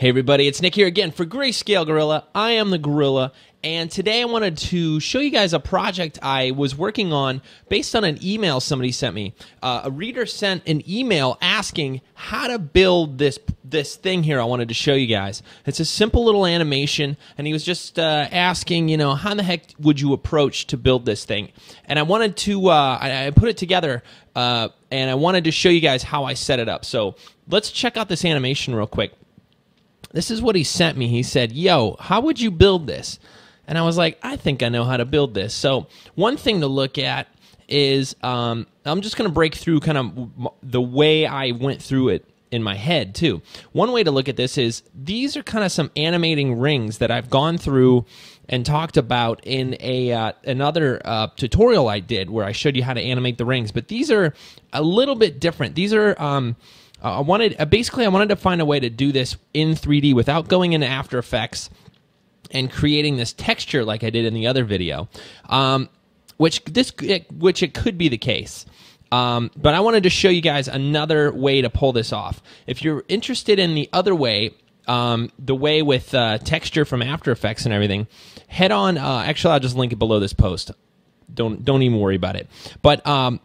Hey everybody, it's Nick here again for Grayscale Gorilla. I am the Gorilla, and today I wanted to show you guys a project I was working on based on an email somebody sent me. A reader sent an email asking how to build this thing here I wanted to show you guys. It's a simple little animation, and he was just asking, you know, how the heck would you approach to build this thing? And I wanted to, I put it together, and I wanted to show you guys how I set it up. So let's check out this animation real quick. This is what he sent me. He said, yo, how would you build this? And I was like, I think I know how to build this. So one thing to look at is I'm just going to break through kind of the way I went through it in my head, too. One way to look at this is these are kind of some animating rings that I've gone through and talked about in another tutorial I did where I showed you how to animate the rings. But these are a little bit different. These are... I wanted to find a way to do this in 3D without going into After Effects and creating this texture like I did in the other video, which it could be the case. But I wanted to show you guys another way to pull this off. If you're interested in the other way, the way with texture from After Effects and everything, head on. Actually, I'll just link it below this post. Don't even worry about it. But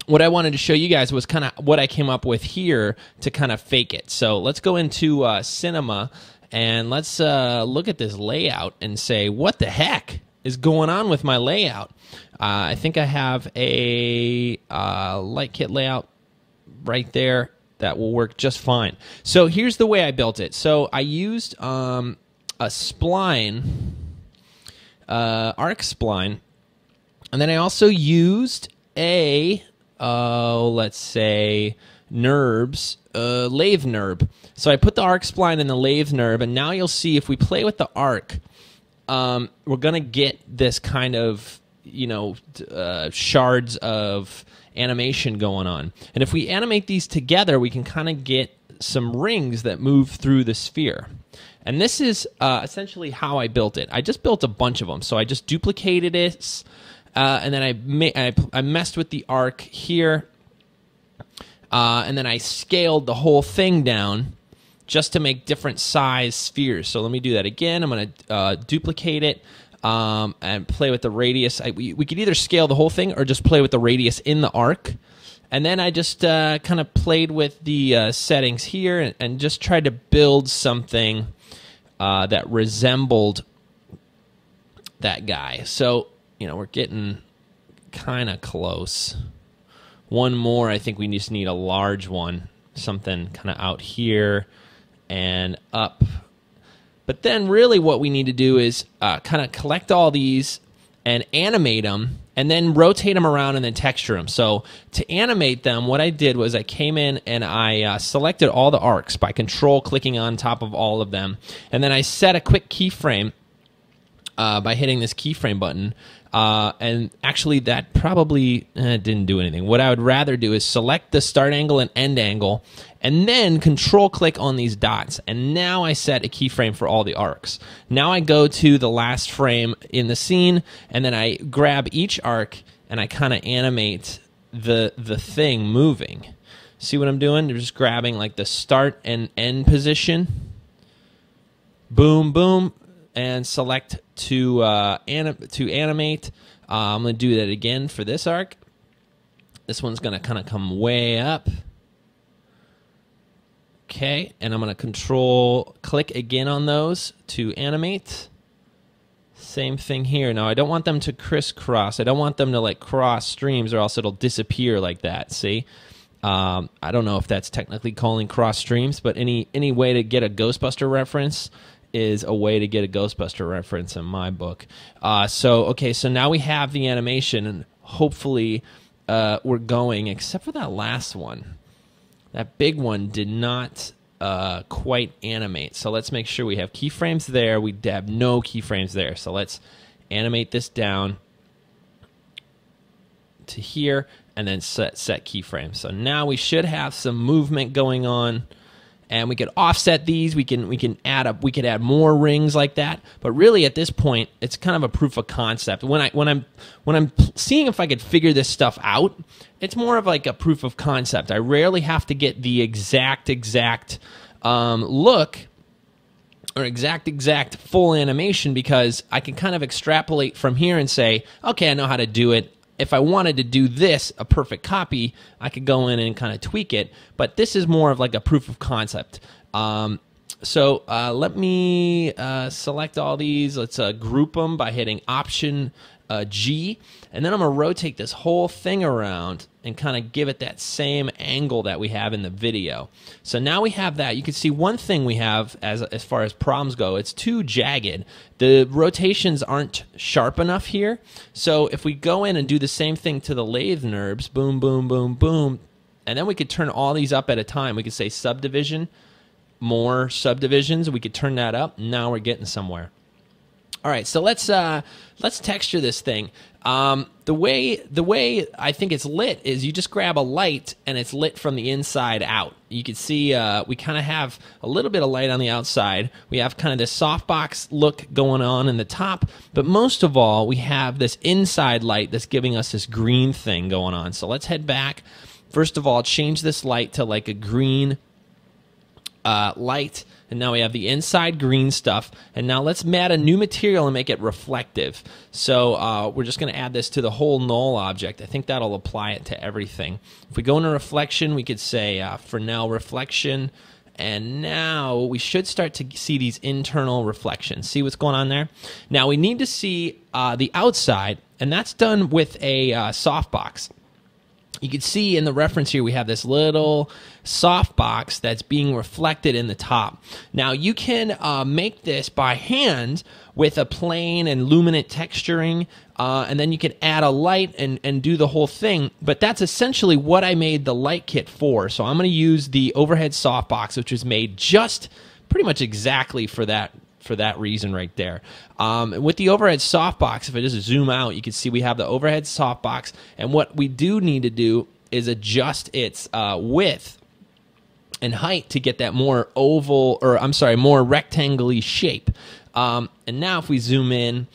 what I wanted to show you guys was kind of what I came up with here to kind of fake it. So let's go into Cinema and let's look at this layout and say, what the heck is going on with my layout? I think I have a light kit layout right there that will work just fine. So here's the way I built it. So I used a spline, arc spline, and then I also used a let's say NURBS, lathe NURB. So I put the arc spline in the lathe NURB, and now you'll see if we play with the arc, we're gonna get this kind of, you know, shards of animation going on. And if we animate these together, we can kind of get some rings that move through the sphere. And this is essentially how I built it. I just built a bunch of them. So I just duplicated it. And then I messed with the arc here, and then I scaled the whole thing down just to make different size spheres. So let me do that again. I'm going to duplicate it and play with the radius. We could either scale the whole thing or just play with the radius in the arc. And then I just kind of played with the settings here and just tried to build something that resembled that guy. So, you know, we're getting kind of close. One more, I think we just need a large one, something kind of out here and up. But then really what we need to do is kind of collect all these and animate them and then rotate them around and then texture them. So to animate them, what I did was I came in and I selected all the arcs by control clicking on top of all of them. And then I set a quick keyframe by hitting this keyframe button. And actually that probably didn't do anything. What I would rather do is select the start angle and end angle and then control click on these dots. And now I set a keyframe for all the arcs. Now I go to the last frame in the scene and then I grab each arc and I kind of animate the thing moving. See what I'm doing? I'm just grabbing like the start and end position. Boom, boom. And select to animate. I'm going to do that again for this arc. This one's going to kind of come way up. Okay, and I'm going to control click again on those to animate. Same thing here. Now I don't want them to crisscross. I don't want them to like cross streams or else it'll disappear like that. See? I don't know if that's technically calling cross streams, but any way to get a Ghostbuster reference is a way to get a Ghostbuster reference in my book. So now we have the animation, and hopefully we're going, except for that last one. That big one did not quite animate. So let's make sure we have keyframes there. We have no keyframes there. So let's animate this down to here, and then set keyframes. So now we should have some movement going on. And we could offset these. We could add more rings like that. But really, at this point, it's kind of a proof of concept. When I'm seeing if I could figure this stuff out, it's more of like a proof of concept. I rarely have to get the exact look or exact full animation, because I can kind of extrapolate from here and say, okay, I know how to do it. If I wanted to do this, a perfect copy, I could go in and kind of tweak it. But this is more of like a proof of concept. So let me select all these. Let's group them by hitting Option G. And then I'm going to rotate this whole thing around and kind of give it that same angle that we have in the video. So now we have that. You can see one thing we have as far as problems go, it's too jagged. The rotations aren't sharp enough here. So if we go in and do the same thing to the lathe NURBS, boom, boom, boom, boom, and then we could turn all these up at a time. We could say subdivision, more subdivisions. We could turn that up. Now we're getting somewhere. All right, so let's texture this thing. The way I think it's lit is you just grab a light and it's lit from the inside out. You can see we kind of have a little bit of light on the outside. We have kind of this softbox look going on in the top, but most of all, we have this inside light that's giving us this green thing going on. So let's head back. First of all, change this light to like a green light, and now we have the inside green stuff. And now let's add a new material and make it reflective. So we're just going to add this to the whole null object. I think that'll apply it to everything. If we go into reflection, we could say for now reflection, and now we should start to see these internal reflections. See what's going on there? Now we need to see the outside, and that's done with a softbox. You can see in the reference here we have this little softbox that's being reflected in the top. Now you can make this by hand with a plane and luminant texturing, and then you can add a light and do the whole thing. But that's essentially what I made the light kit for. So I'm going to use the overhead softbox, which was made just pretty much exactly for that reason right there. With the overhead softbox, if I just zoom out, you can see we have the overhead softbox, and what we do need to do is adjust its width and height to get that more oval, or I'm sorry, more rectangle-y shape. And now if we zoom in,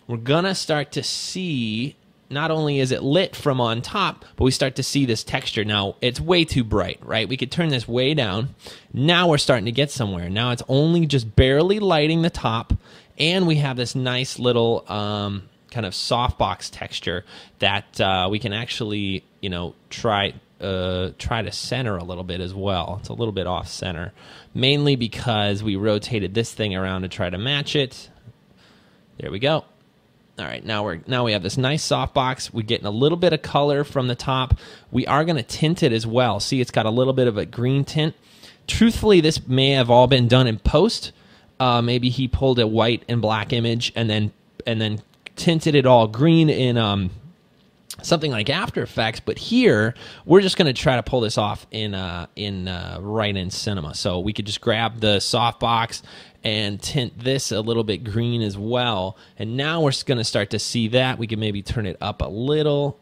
we're gonna start to see, not only is it lit from on top, but we start to see this texture. Now, it's way too bright, right? We could turn this way down. Now we're starting to get somewhere. Now it's only just barely lighting the top, and we have this nice little kind of softbox texture that we can actually, you know, try to center a little bit as well. It's a little bit off center, mainly because we rotated this thing around to try to match it. There we go. All right, now we have this nice softbox. We're getting a little bit of color from the top. We are going to tint it as well. See, it's got a little bit of a green tint. Truthfully, this may have all been done in post. Maybe he pulled a white and black image and then tinted it all green in something like After Effects. But here, we're just going to try to pull this off in right in Cinema. So we could just grab the softbox and tint this a little bit green as well. And now we're going to start to see that. We can maybe turn it up a little,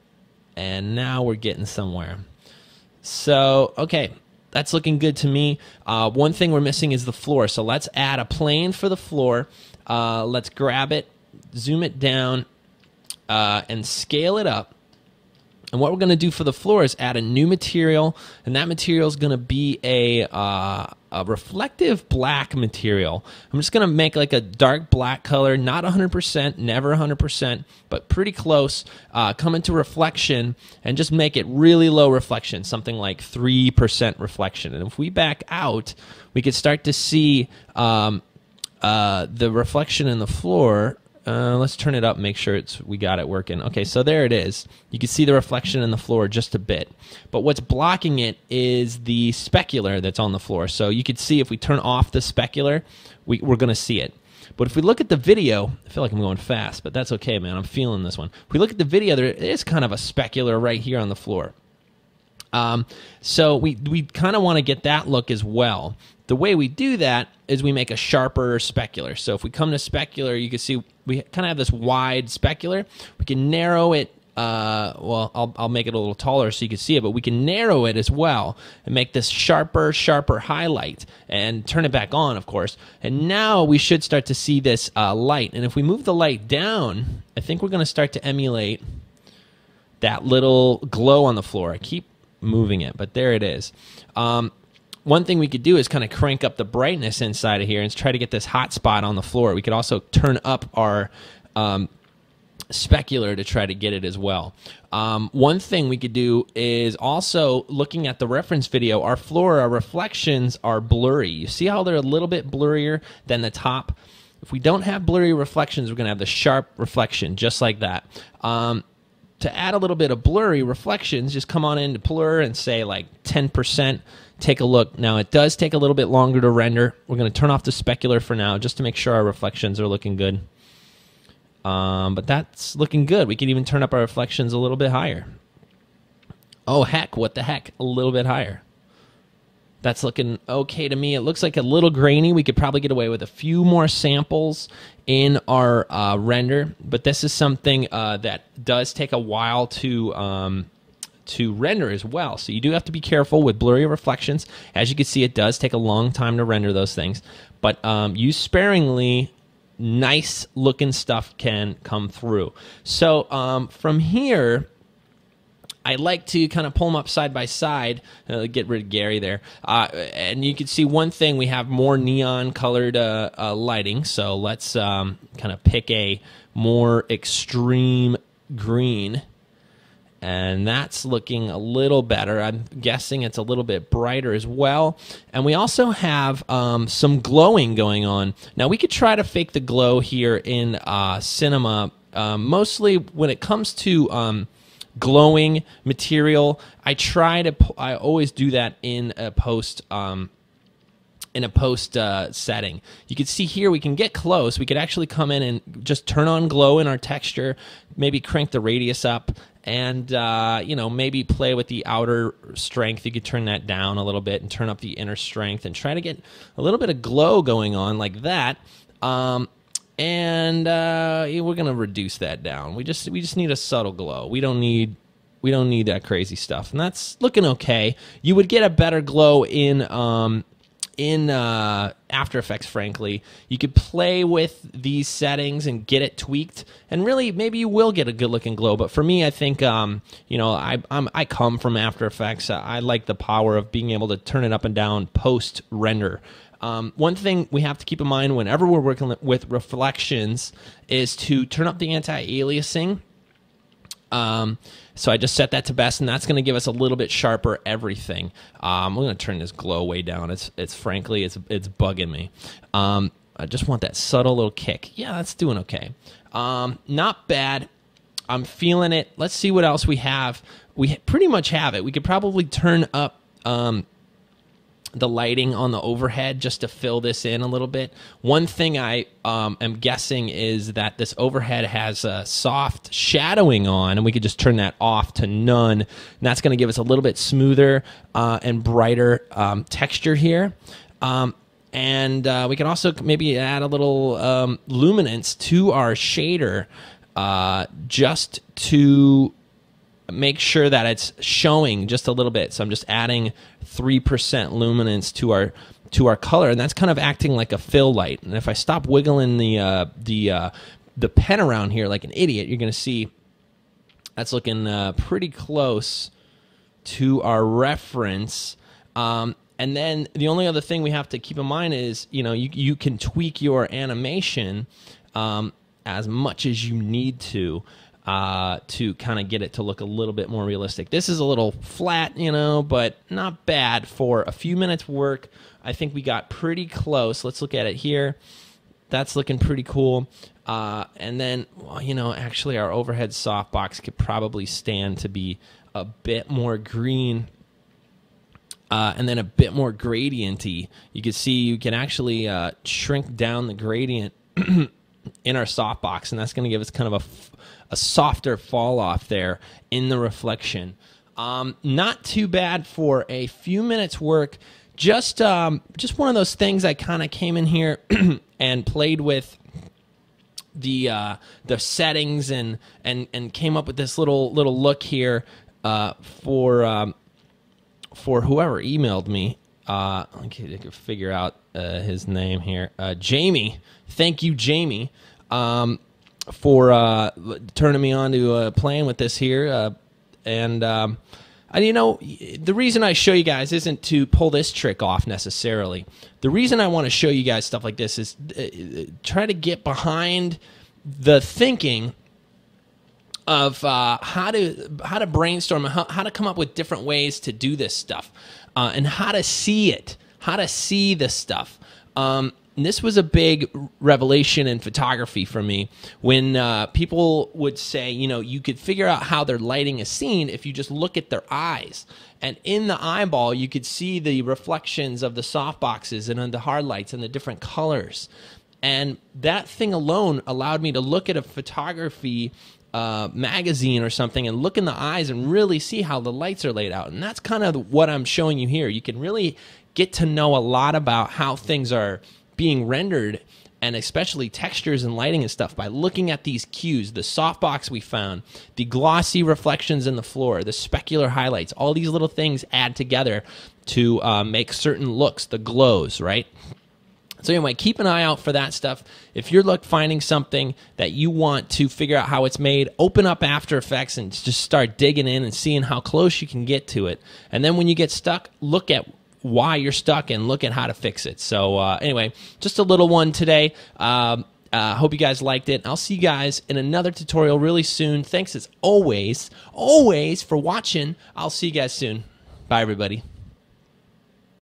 and now we're getting somewhere. So, okay, that's looking good to me. One thing we're missing is the floor. So let's add a plane for the floor. Let's grab it, zoom it down, and scale it up. And what we're going to do for the floor is add a new material, and that material is going to be a reflective black material. I'm just going to make like a dark black color, not 100%, never 100%, but pretty close. Come into reflection and just make it really low reflection, something like 3% reflection. And if we back out, we could start to see the reflection in the floor. Let's turn it up and make sure we got it working. Okay, so there it is. You can see the reflection in the floor just a bit. But what's blocking it is the specular that's on the floor. So you could see if we turn off the specular, we're going to see it. But if we look at the video, I feel like I'm going fast, but that's okay, man. I'm feeling this one. If we look at the video, there is kind of a specular right here on the floor. So we kind of want to get that look as well. The way we do that is we make a sharper specular. So if we come to specular, you can see we kind of have this wide specular. We can narrow it. Well, I'll make it a little taller so you can see it, but we can narrow it as well and make this sharper highlight and turn it back on, of course. And now we should start to see this light. And if we move the light down, I think we're going to start to emulate that little glow on the floor. I keep moving it, but there it is. one thing we could do is kind of crank up the brightness inside of here and try to get this hot spot on the floor. We could also turn up our specular to try to get it as well. One thing we could do is also, looking at the reference video, our floor, our reflections are blurry. You see how they're a little bit blurrier than the top? If we don't have blurry reflections, we're going to have the sharp reflection, just like that. To add a little bit of blurry reflections, just come on into blur and say like 10%. Take a look. Now, it does take a little bit longer to render. We're going to turn off the specular for now, just to make sure our reflections are looking good. But that's looking good. We can even turn up our reflections a little bit higher. Oh, heck, what the heck? A little bit higher. That's looking okay to me. It looks like a little grainy. We could probably get away with a few more samples in our render, but this is something that does take a while to render as well. So you do have to be careful with blurry reflections. As you can see, it does take a long time to render those things, but use sparingly. Nice looking stuff can come through. So from here, I like to kind of pull them up side by side, get rid of Gary there. And you can see one thing, we have more neon colored lighting. So let's kind of pick a more extreme green. And that's looking a little better. I'm guessing it's a little bit brighter as well. And we also have some glowing going on. Now, we could try to fake the glow here in Cinema. Mostly when it comes to glowing material, I always do that in a post setting. You can see here we can get close. We could actually come in and just turn on glow in our texture, maybe crank the radius up, and maybe play with the outer strength. You could turn that down a little bit and turn up the inner strength and try to get a little bit of glow going on like that. We're gonna reduce that down. We just need a subtle glow. We don't need that crazy stuff, and that's looking okay. You would get a better glow in After Effects, frankly. You could play with these settings and get it tweaked, and really, maybe you will get a good-looking glow. But for me, I think, I come from After Effects. I like the power of being able to turn it up and down post-render. One thing we have to keep in mind whenever we're working with reflections is to turn up the anti-aliasing. So I just set that to best, and that's going to give us a little bit sharper everything. I'm going to turn this glow way down. It's frankly bugging me. I just want that subtle little kick. Yeah, that's doing okay. Not bad. I'm feeling it. Let's see what else we have. We pretty much have it. We could probably turn up the lighting on the overhead just to fill this in a little bit. One thing I am guessing is that this overhead has a soft shadowing on, and we could just turn that off to none. And that's going to give us a little bit smoother and brighter texture here. And we can also maybe add a little luminance to our shader just to make sure that it's showing just a little bit. So I'm just adding 3% luminance to our color, and that's kind of acting like a fill light. And if I stop wiggling the pen around here like an idiot, you're going to see that's looking pretty close to our reference. And then the only other thing we have to keep in mind is, you can tweak your animation as much as you need to kind of get it to look a little bit more realistic. This is a little flat, but not bad for a few minutes work. I think we got pretty close. Let's look at it here. That's looking pretty cool. And then, actually our overhead softbox could probably stand to be a bit more green and then a bit more gradient-y. You can see you can actually shrink down the gradient in our softbox, and that's going to give us kind of a softer fall off there in the reflection. Not too bad for a few minutes work. Just one of those things. I kind of came in here and played with the settings and came up with this little look here for whoever emailed me. I can figure out his name here. Jamie. Thank you, Jamie, for turning me on to playing with this here. And And you know, the reason I show you guys isn't to pull this trick off necessarily. The reason I want to show you guys stuff like this is try to get behind the thinking of how to brainstorm, how to come up with different ways to do this stuff, and how to see it, how to see this stuff. And this was a big revelation in photography for me when people would say, you know, you could figure out how they're lighting a scene if you just look at their eyes. And in the eyeball, you could see the reflections of the softboxes and on the hard lights and the different colors. And that thing alone allowed me to look at a photography magazine or something and look in the eyes and really see how the lights are laid out. And that's kind of what I'm showing you here. You can really get to know a lot about how things are being rendered, and especially textures and lighting and stuff, by looking at these cues, the softbox we found, the glossy reflections in the floor, the specular highlights. All these little things add together to make certain looks, the glows, right? So anyway, keep an eye out for that stuff. If you're finding something that you want to figure out how it's made, open up After Effects and just start digging in and seeing how close you can get to it. And then when you get stuck, look at why you're stuck and look at how to fix it. So anyway, just a little one today. Hope you guys liked it. I'll see you guys in another tutorial really soon. Thanks as always for watching. I'll see you guys soon. Bye, everybody.